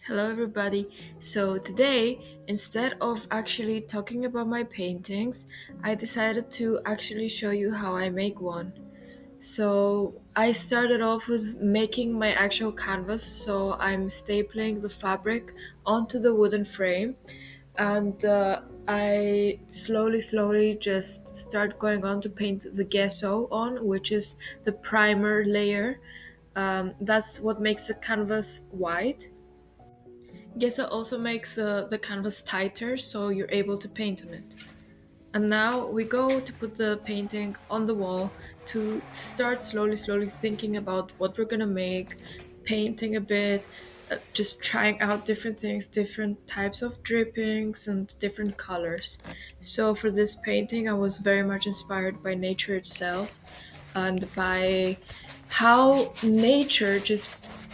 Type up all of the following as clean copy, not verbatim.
Hello, everybody. So, today, instead of actually talking about my paintings, I decided to actually show you how I make one. So, I started off with making my actual canvas. So, I'm stapling the fabric onto the wooden frame, and I slowly just start going on to paint the gesso on, which is the primer layer. That's what makes the canvas white. Gesso also makes the canvas tighter so you're able to paint on it. And now we go to put the painting on the wall to start slowly thinking about what we're gonna make, painting a bit, just trying out different things, different types of drippings, and different colors. So for this painting, I was very much inspired by nature itself and by how nature just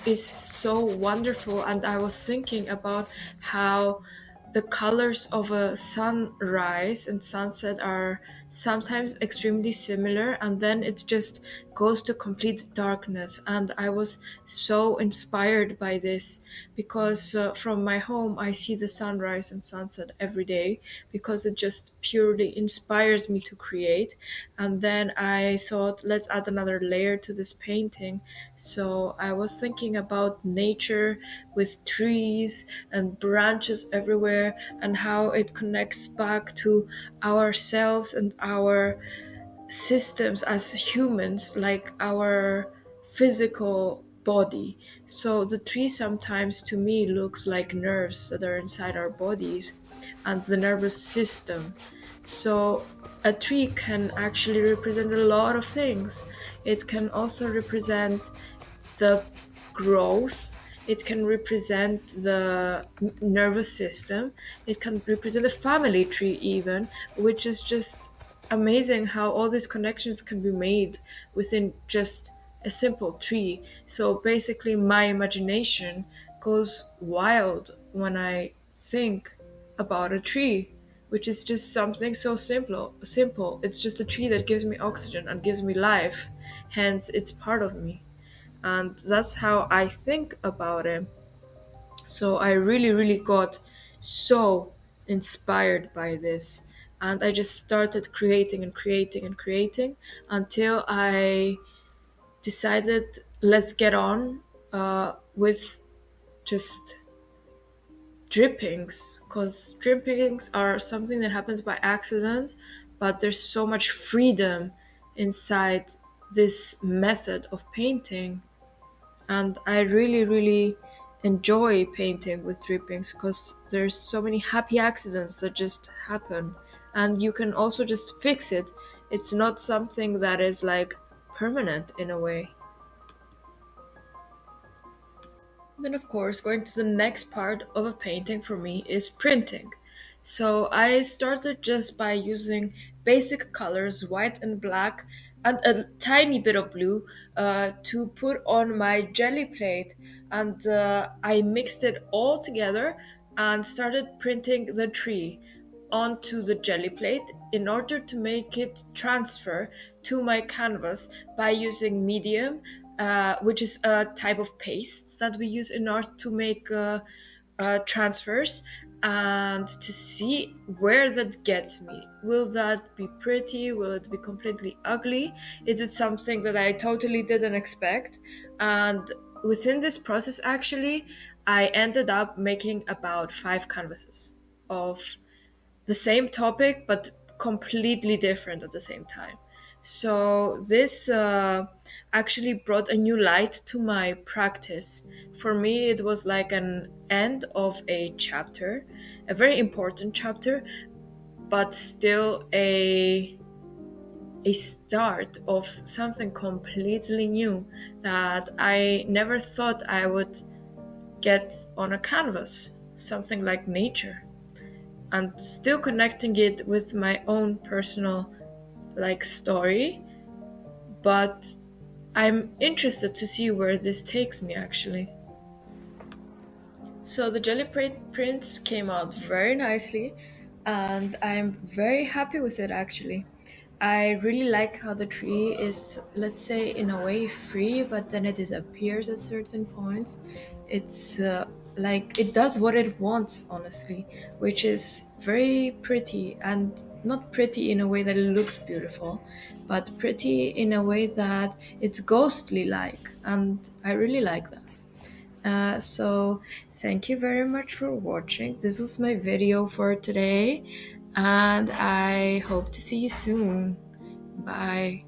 is so wonderful. And I was thinking about how the colors of a sunrise and sunset are sometimes extremely similar, and then it just goes to complete darkness. And I was so inspired by this because from my home I see the sunrise and sunset every day because it just purely inspires me to create. And then I thought, let's add another layer to this painting. So I was thinking about nature with trees and branches everywhere and how it connects back to ourselves and our systems as humans, like our physical body. So the tree sometimes to me looks like nerves that are inside our bodies and the nervous system. So a tree can actually represent a lot of things. It can also represent the growth. It can represent the nervous system. It can represent a family tree, even, which is just amazing how all these connections can be made within just a simple tree. So basically, my imagination goes wild when I think about a tree, which is just something so simple. It's just a tree that gives me oxygen and gives me life. Hence, it's part of me, and that's how I think about it. So I really got so inspired by this, and I just started creating and creating and creating until I decided, let's get on with just drippings, because drippings are something that happens by accident, but there's so much freedom inside this method of painting. And I really enjoy painting with drippings because there's so many happy accidents that just happen, and you can also just fix it. It's not something that is like permanent in a way. Then, of course, going to the next part of a painting for me is printing. So I started just by using basic colors, white and black, and a tiny bit of blue to put on my jelly plate. And I mixed it all together and started printing the tree onto the jelly plate in order to make it transfer to my canvas by using medium, which is a type of paste that we use in order to make transfers, and to see where that gets me. Will that be pretty? Will it be completely ugly? Is it something that I totally didn't expect? And within this process, actually, I ended up making about 5 canvases of the same topic but completely different at the same time. So this actually brought a new light to my practice. For me, it was like an end of a chapter, a very important chapter, but still a start of something completely new that I never thought I would get on a canvas, something like nature, and still connecting it with my own personal like story. But I'm interested to see where this takes me actually. So the jelly prints came out very nicely, and I'm very happy with it actually. I really like how the tree is, let's say, in a way free, but then it disappears at certain points. It's like it does what it wants, honestly, which is very pretty, and not pretty in a way that it looks beautiful, but pretty in a way that it's ghostly like, and I really like that. So thank you very much for watching. This was my video for today, and I hope to see you soon. Bye.